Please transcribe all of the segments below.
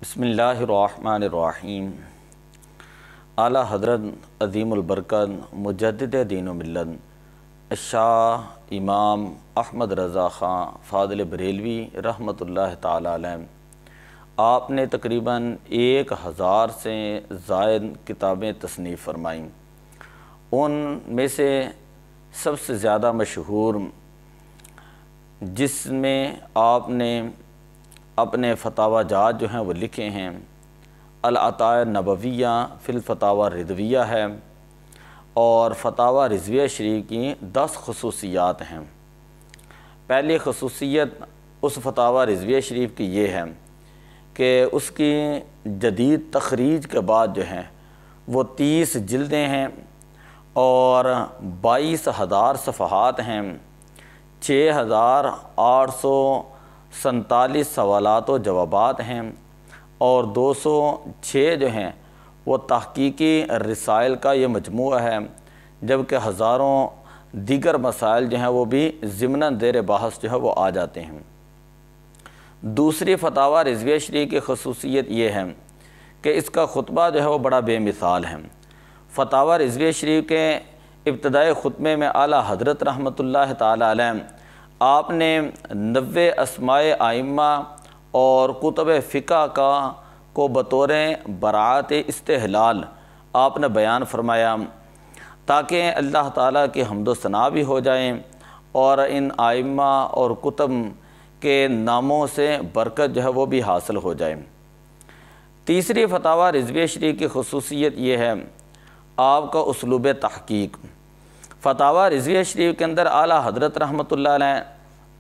بسم اللہ الرحمن الرحیم۔ اعلیٰ حضرت عظیم البرکت مجدد دین و ملت شاہ امام احمد رضا خان فاضل بریلوی رحمۃ اللہ تعالی علیہ، آپ نے تقریباً 1000 سے زائد کتابیں تصنیف فرمائیں۔ ان میں سے سب سے زیادہ مشہور جس میں آپ نے اپنے فتاوی جات جو ہیں وہ لکھے ہیں، العطائے نبویہ فی الفتاوی رضویہ ہے، اور فتاوی رضویہ شریف کی 10 خصوصیات ہیں۔ پہلی خصوصیت اس فتاوی رضویہ شریف کی یہ ہے کہ اس کی جدید تخریج کے بعد جو ہیں وہ 30 جلدیں ہیں اور 22,000 صفحات ہیں، 6,847 سوالات و جوابات ہیں، اور 206 جو ہیں وہ تحقیقی رسائل کا یہ مجموعہ ہے، جبکہ ہزاروں دیگر مسائل جو ہیں وہ بھی ضمناً زیر بحث جو ہے وہ آ جاتے ہیں۔ دوسری فتاوی رضویہ شریف کی خصوصیت یہ ہے کہ اس کا خطبہ جو ہے وہ بڑا بے مثال ہے۔ فتاوی رضویہ شریف کے ابتدائی خطبے میں اعلیٰ حضرت رحمۃ اللہ تعالی علیہ آپ نے 90 اسماء ائمہ اور کتب فقہ کو بطور براعت استحلال آپ نے بیان فرمایا، تاکہ اللہ تعالیٰ کی حمد و ثنا بھی ہو جائیں اور ان ائمہ اور کتب کے ناموں سے برکت جو ہے وہ بھی حاصل ہو جائے۔ تیسری فتاوی رضویہ شریف کی خصوصیت یہ ہے آپ کا اسلوب تحقیق۔ فتاوی رضویہ شریف کے اندر اعلیٰ حضرت رحمۃ اللہ علیہ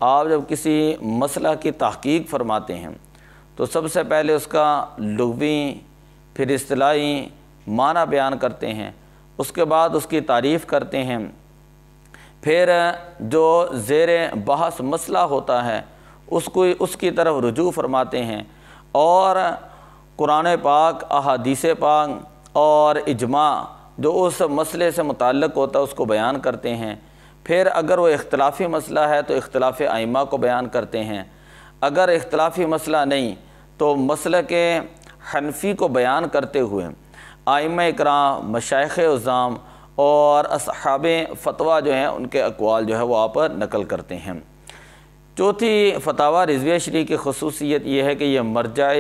آپ جب کسی مسئلہ کی تحقیق فرماتے ہیں تو سب سے پہلے اس کا لغوی پھر اصطلاحی معنی بیان کرتے ہیں، اس کے بعد اس کی تعریف کرتے ہیں، پھر جو زیر بحث مسئلہ ہوتا ہے اس کی طرف رجوع فرماتے ہیں، اور قرآن پاک، احادیث پاک اور اجماع جو اس مسئلے سے متعلق ہوتا ہے اس کو بیان کرتے ہیں۔ پھر اگر وہ اختلافی مسئلہ ہے تو اختلاف ائمہ کو بیان کرتے ہیں، اگر اختلافی مسئلہ نہیں تو مسلک حنفی کو بیان کرتے ہوئے ائمہ اکرام، مشائخ اعظام اور اصحاب فتویٰ جو ہیں ان کے اقوال جو ہے وہ آپ نقل کرتے ہیں۔ چوتھی فتاوی رضویہ شریف کی خصوصیت یہ ہے کہ یہ مرجع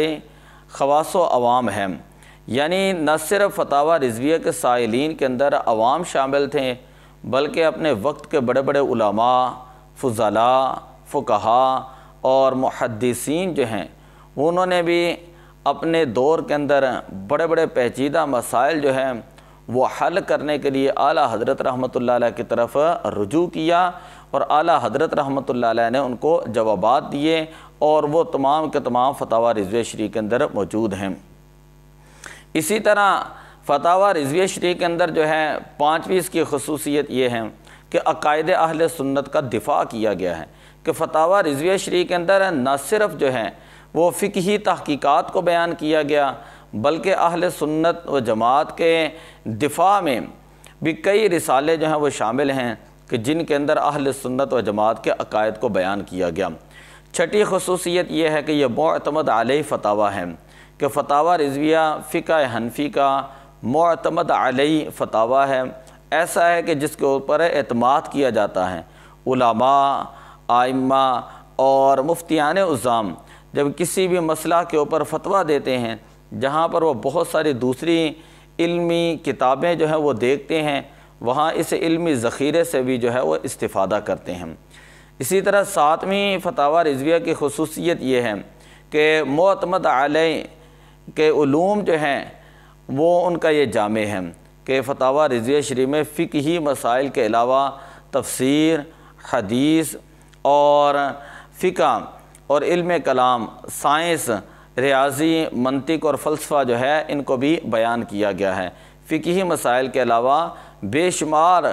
خواص و عوام ہے، یعنی نہ صرف فتاوی رضویہ کے سائلین کے اندر عوام شامل تھے بلکہ اپنے وقت کے بڑے بڑے علماء، فضلاء، فقہاء اور محدثین جو ہیں انہوں نے بھی اپنے دور کے اندر بڑے بڑے پیچیدہ مسائل جو ہیں وہ حل کرنے کے لیے اعلیٰ حضرت رحمۃ اللہ علیہ کی طرف رجوع کیا، اور اعلیٰ حضرت رحمۃ اللہ علیہ نے ان کو جوابات دیے، اور وہ تمام کے تمام فتاوی رضویہ شریف کے اندر موجود ہیں۔ اسی طرح فتاوی رضویہ شریف کے اندر جو ہے 5ویں اس کی خصوصیت یہ ہے کہ عقائد اہل سنت کا دفاع کیا گیا ہے، کہ فتاوی رضویہ شریف کے اندر نہ صرف جو ہے وہ فقہی تحقیقات کو بیان کیا گیا بلکہ اہل سنت و جماعت کے دفاع میں بھی کئی رسالے جو ہیں وہ شامل ہیں کہ جن کے اندر اہل سنت و جماعت کے عقائد کو بیان کیا گیا۔ چھٹی خصوصیت یہ ہے کہ یہ معتمد علیہ فتاوی ہے، کہ فتاوی رضویہ فقہ حنفی کا معتمد علیہ فتاوی ہے، ایسا ہے کہ جس کے اوپر اعتماد کیا جاتا ہے۔ علماء، ائمہ اور مفتیان اعظام جب کسی بھی مسئلہ کے اوپر فتویٰ دیتے ہیں جہاں پر وہ بہت ساری دوسری علمی کتابیں جو ہیں وہ دیکھتے ہیں، وہاں اس علمی ذخیرے سے بھی جو ہے وہ استفادہ کرتے ہیں۔ اسی طرح 7ویں فتاوی رضویہ کی خصوصیت یہ ہے کہ معتمد علیہ کے علوم جو ہیں وہ ان کا یہ جامع ہے کہ فتاوی رضویہ شریف میں فقہی مسائل کے علاوہ تفسیر، حدیث اور فقہ اور علم کلام، سائنس، ریاضی، منطق اور فلسفہ جو ہے ان کو بھی بیان کیا گیا ہے۔ فقہی مسائل کے علاوہ بے شمار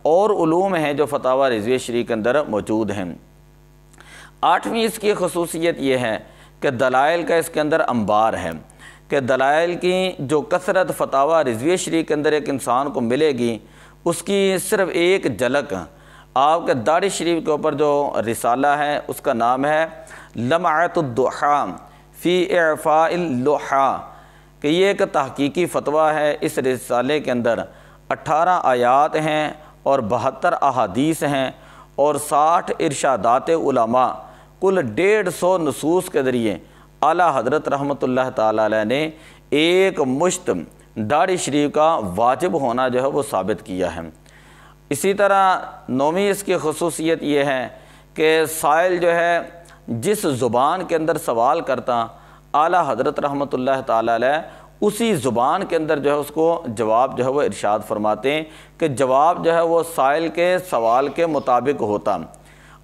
اور علوم ہیں جو فتاوی رضویہ شریف کے اندر موجود ہیں۔ 8ویں اس کی خصوصیت یہ ہے کہ دلائل کا اس کے اندر انبار ہے، کہ دلائل کی جو کثرت فتاوی رضویہ شریف کے اندر ایک انسان کو ملے گی اس کی صرف ایک جھلک آپ کے داڑھی شریف کے اوپر جو رسالہ ہے اس کا نام ہے لمعۃ الضحیٰ فی اعفاء اللحا، کہ یہ ایک تحقیقی فتویٰ ہے۔ اس رسالے کے اندر 18 آیات ہیں اور 72 احادیث ہیں اور 60 ارشادات علماء، کل 150 نصوص کے ذریعے اعلیٰ حضرت رحمۃ اللہ تعالیٰ علیہ نے ایک مشت داڑھی شریف کا واجب ہونا جو ہے وہ ثابت کیا ہے۔ اسی طرح 9ویں اس کی خصوصیت یہ ہے کہ سائل جو ہے جس زبان کے اندر سوال کرتا، اعلیٰ حضرت رحمۃ اللہ تعالیٰ علیہ اسی زبان کے اندر جو ہے اس کو جواب جو ہے وہ ارشاد فرماتے ہیں کہ جواب جو ہے وہ سائل کے سوال کے مطابق ہوتا۔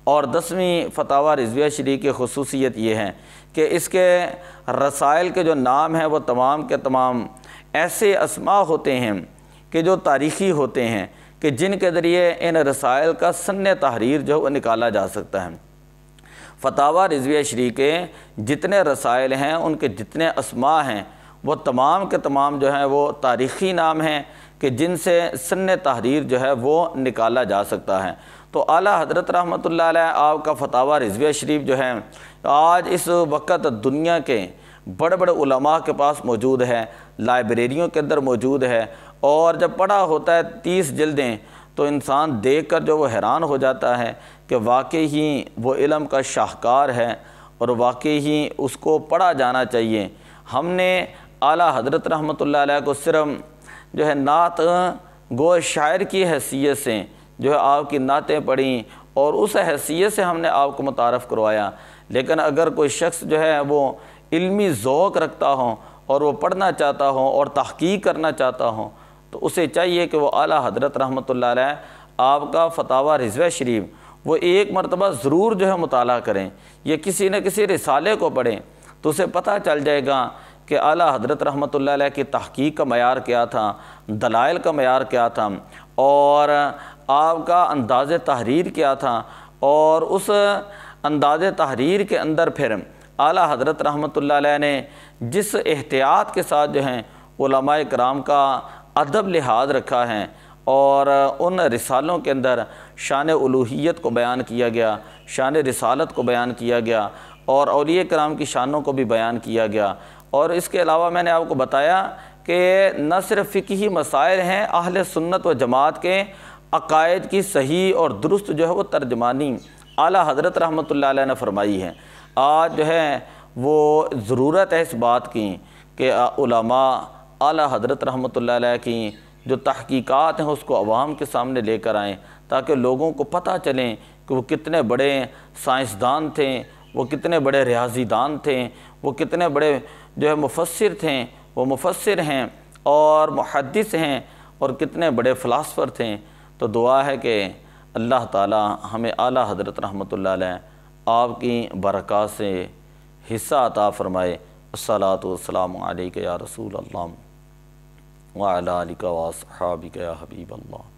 اور 10ویں فتاویٰ رضویہ شریف کی خصوصیت یہ ہے کہ اس کے رسائل کے جو نام ہیں وہ تمام کے تمام ایسے اسماء ہوتے ہیں کہ جو تاریخی ہوتے ہیں، کہ جن کے ذریعے ان رسائل کا سن تحریر جو ہے وہ نکالا جا سکتا ہے۔ فتاویٰ رضویہ شریف کے جتنے رسائل ہیں، ان کے جتنے اسماء ہیں، وہ تمام کے تمام جو ہیں وہ تاریخی نام ہیں کہ جن سے سن تحریر جو ہے وہ نکالا جا سکتا ہے۔ تو اعلیٰ حضرت رحمۃ اللہ علیہ آپ کا فتاویٰ رضویہ شریف جو ہے آج اس وقت دنیا کے بڑے بڑے علماء کے پاس موجود ہے، لائبریریوں کے اندر موجود ہے، اور جب پڑھا ہوتا ہے 30 جلدیں تو انسان دیکھ کر جو وہ حیران ہو جاتا ہے کہ واقعی ہی وہ علم کا شاہکار ہے اور واقعی ہی اس کو پڑھا جانا چاہیے۔ ہم نے اعلیٰ حضرت رحمۃ اللہ علیہ کو صرف جو ہے نعت گو شاعر کی حیثیت سے جو ہے آپ کی نعتیں پڑھیں اور اس حیثیت سے ہم نے آپ کو متعارف کروایا، لیکن اگر کوئی شخص جو ہے وہ علمی ذوق رکھتا ہو اور وہ پڑھنا چاہتا ہو اور تحقیق کرنا چاہتا ہو تو اسے چاہیے کہ وہ اعلیٰ حضرت رحمۃ اللہ علیہ آپ کا فتاویٰ رضویہ شریف وہ ایک مرتبہ ضرور جو ہے مطالعہ کریں، یا کسی نہ کسی رسالے کو پڑھیں تو اسے پتہ چل جائے گا کہ اعلیٰ حضرت رحمۃ اللہ علیہ کی تحقیق کا معیار کیا تھا، دلائل کا معیار کیا تھا، اور آپ کا انداز تحریر کیا تھا، اور اس انداز تحریر کے اندر پھر اعلیٰ حضرت رحمۃ اللہ علیہ نے جس احتیاط کے ساتھ جو ہیں علماء کرام کا ادب لحاظ رکھا ہے، اور ان رسالوں کے اندر شان الوہیت کو بیان کیا گیا، شان رسالت کو بیان کیا گیا، اور اولیاء کرام کی شانوں کو بھی بیان کیا گیا۔ اور اس کے علاوہ میں نے آپ کو بتایا کہ نہ صرف فقہی مسائل ہیں، اہل سنت و جماعت کے عقائد کی صحیح اور درست جو ہے وہ ترجمانی اعلیٰ حضرت رحمۃ اللہ علیہ نے فرمائی ہے۔ آج جو ہے وہ ضرورت ہے اس بات کی کہ علماء اعلیٰ حضرت رحمۃ اللہ علیہ کی جو تحقیقات ہیں اس کو عوام کے سامنے لے کر آئیں، تاکہ لوگوں کو پتہ چلیں کہ وہ کتنے بڑے سائنسدان تھے، وہ کتنے بڑے ریاضی دان تھے، وہ کتنے بڑے جو ہے مفسر تھے، وہ مفسر ہیں اور محدث ہیں، اور کتنے بڑے فلاسفر تھے۔ تو دعا ہے کہ اللہ تعالی ہمیں اعلیٰ حضرت رحمۃ اللہ علیہ آپ کی برکات سے حصہ عطا فرمائے۔ الصلاۃ والسلام علیک یا رسول اللہ وعلی آلک واصحابک یا حبیب اللہ۔